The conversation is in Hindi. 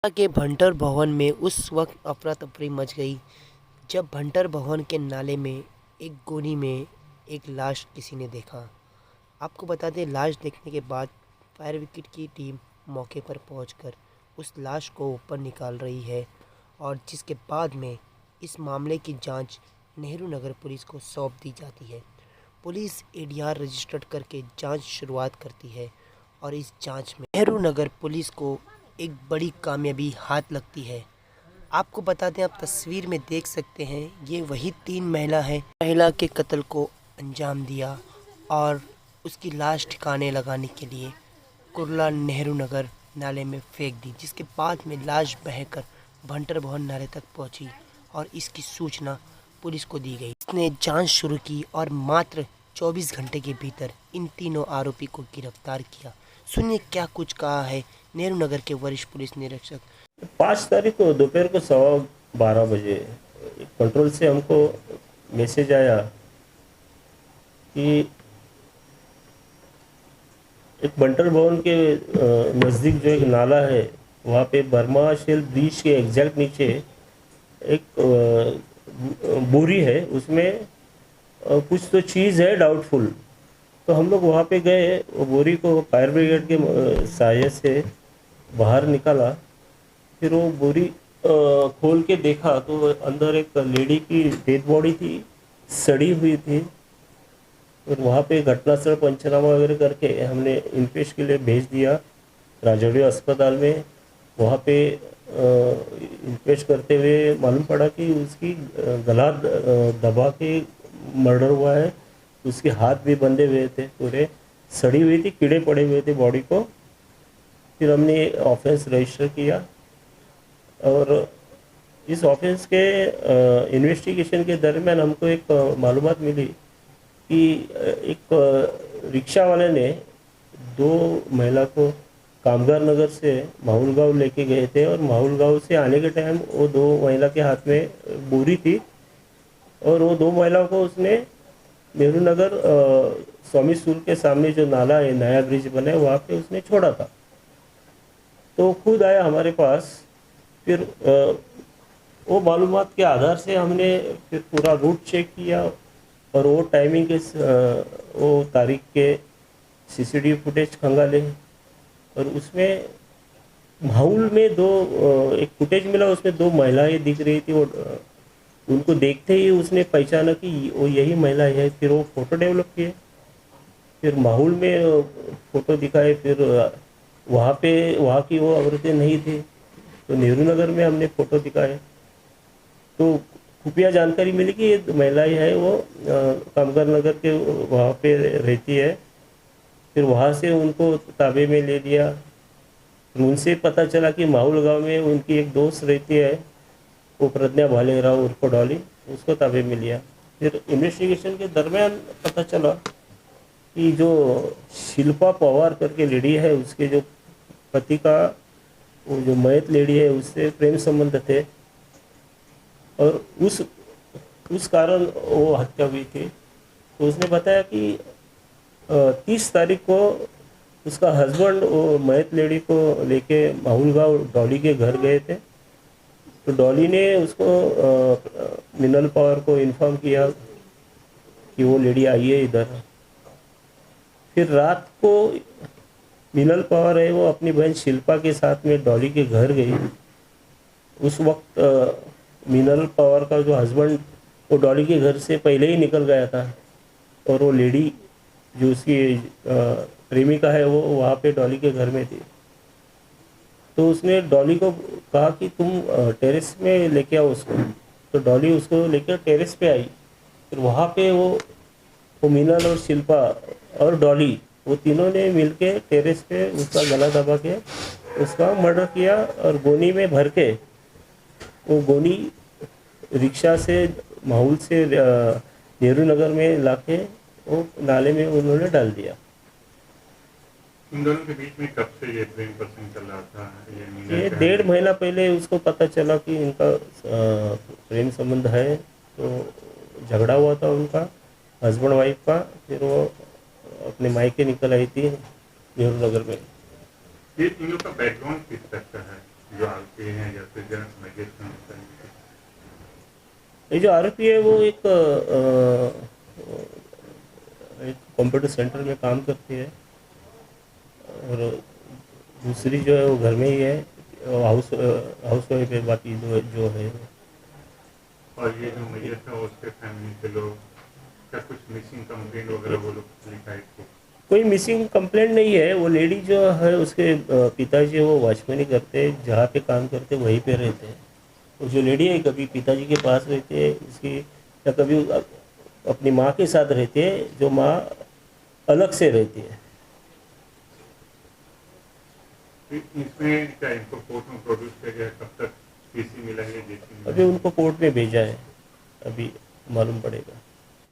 के भंटर भवन में उस वक्त अफरा तफरी मच गई जब भंटर भवन के नाले में एक गोनी में एक लाश किसी ने देखा। आपको बता दें, लाश देखने के बाद फायर ब्रिगेड की टीम मौके पर पहुंचकर उस लाश को ऊपर निकाल रही है और जिसके बाद में इस मामले की जांच नेहरू नगर पुलिस को सौंप दी जाती है। पुलिस एडीआर रजिस्टर्ड करके जांच शुरुआत करती है और इस जांच में नेहरू नगर पुलिस को एक बड़ी कामयाबी हाथ लगती है। आपको बता दें, आप तस्वीर में देख सकते हैं, ये वही 3 महिला है। महिला के कत्ल को अंजाम दिया और उसकी लाश ठिकाने लगाने के लिए कुर्ला नेहरू नगर नाले में फेंक दी, जिसके बाद में लाश बहकर भंटर भवन नाले तक पहुंची और इसकी सूचना पुलिस को दी गई। इसने जांच शुरू की और मात्र 24 घंटे के भीतर इन तीनों आरोपी को गिरफ्तार किया। सुनिए क्या कुछ कहा है नेहरू नगर के वरिष्ठ पुलिस निरीक्षक। 5 तारीख को दोपहर को 12:15 बजे कंट्रोल से हमको मैसेज आया कि एक बंटर भवन के नज़दीक जो एक नाला है वहाँ पे बर्मा शेल ब्रिज के एग्जैक्ट नीचे एक बोरी है, उसमें कुछ तो चीज़ है डाउटफुल। तो हम लोग वहाँ पे गए, वो बोरी को फायर ब्रिगेड के सहायता से बाहर निकाला। फिर वो बोरी खोल के देखा तो अंदर एक लेडी की डेड बॉडी थी, सड़ी हुई थी। और वहाँ पे घटनास्थल पंचनामा वगैरह करके हमने इन्क्वेस्ट के लिए भेज दिया राजौरी अस्पताल में। वहाँ पे इन्क्वेस्ट करते हुए मालूम पड़ा कि उसकी गला दबा के मर्डर हुआ है। उसके हाथ भी बंधे हुए थे, पूरे सड़ी हुई थी, कीड़े पड़े हुए थे बॉडी को। फिर हमने ऑफेंस रजिस्टर किया और इस ऑफेंस के इन्वेस्टिगेशन के दरमियान हमको एक मालूमात मिली कि एक रिक्शा वाले ने 2 महिला को कामगार नगर से माहौल गांव लेके गए थे और माहौल गांव से आने के टाइम वो 2 महिला के हाथ में बोरी थी और वो 2 महिलाओं को उसने नेहरू नगर स्वामी स्कूल के सामने जो नाला है, नया ब्रिज बना है, वहाँ पे उसने छोड़ा था। तो खुद आया हमारे पास। फिर वो मालूमात के आधार से हमने फिर पूरा रूट चेक किया और वो टाइमिंग के वो तारीख के सीसीटीवी फुटेज खंगाले और उसमें माहौल में एक फुटेज मिला, उसमें 2 महिलाएं दिख रही थी। वो उनको देखते ही उसने पहचाना कि वो यही महिला है। फिर वो फ़ोटो डेवलप किए, फिर माहौल में फ़ोटो दिखाए। फिर वहाँ की वो औरतें नहीं थी तो नेहरू नगर में हमने फ़ोटो दिखाए। तो खुफिया जानकारी मिली कि ये महिलाएं है, वो कामगार नगर के वहाँ पे रहती है। फिर वहाँ से उनको ताबे में ले लिया। फिर उनसे पता चला कि माहौल गांव में उनकी एक दोस्त रहती है, वो प्रज्ञा भालेराव उर्फ डॉली, उसको ताबे में लिया। फिर इन्वेस्टिगेशन के दरमियान पता चला कि जो शिल्पा पवार करके लेडी है, उसके जो पति का वो जो मयत लेडी है उससे प्रेम संबंध थे और उस कारण वो हत्या हुई थी। तो उसने बताया कि 30 तारीख को उसका हस्बैंड वो मयत लेडी को लेके माहौल गाँव डॉली के घर गए थे। तो डॉली ने उसको मिनल पवार को इन्फॉर्म किया कि वो लेडी आई है इधर। फिर रात को मिनल पवार है, वो अपनी बहन शिल्पा के साथ में डॉली के घर गई। उस वक्त मिनल पवार का जो हस्बैंड वो डॉली के घर से पहले ही निकल गया था और वो लेडी जो उसकी प्रेमिका है वो वहाँ पे डॉली के घर में थी। तो उसने डॉली को कहा कि तुम टेरेस में लेके आओ उसको। तो डॉली उसको लेकर टेरेस पे आई। फिर वहाँ पे वो मिनल और शिल्पा और डॉली वो तीनों ने मिलके टेरेस पे उसका गला दबा के उसका मर्डर किया और गोनी में भर के वो गोनी रिक्शा से माहौल से नेहरू नगर में लाके वो नाले में उन्होंने डाल दिया। इन दोनों के बीच में कब से ये प्रेम प्रसंग चल रहा था? ये 1.5 महीना पहले उसको पता चला कि इनका प्रेम संबंध है, तो झगड़ा हुआ था उनका हस्बैंड वाइफ का। फिर वो अपने मायके निकल आई थी नेहरू नगर में। ये इन लोग का बैकग्राउंड किस तरह का है? जो आरोपी हैं या फिर जन मजिस्ट्रेट का होता है? ये जो आरोपी है वो एक कंप्यूटर सेंटर में काम करती है और दूसरी जो है वो घर में ही है, हाउस वाइफ है। बाकी जो है और ये जो मैयत है उसके फैमिली के लोग, क्या कुछ मिसिंग कंप्लेंट वगैरह वो लोग लिखा है इसको? कोई मिसिंग कंप्लेंट नहीं है। वो लेडी जो है उसके पिताजी वो वॉचमैनी करते, जहाँ पे काम करते वहीं पे रहते हैं। और जो लेडी है कभी पिताजी के पास रहती है उसकी, या कभी अपनी माँ के साथ रहती है, जो माँ अलग से रहती है। इसमें क्या इनको कोर्ट में प्रोड्यूस किया गया, कब तक पीसी मिला है, जेसी मिला अभी है? उनको कोर्ट में भेजा है, अभी मालूम पड़ेगा।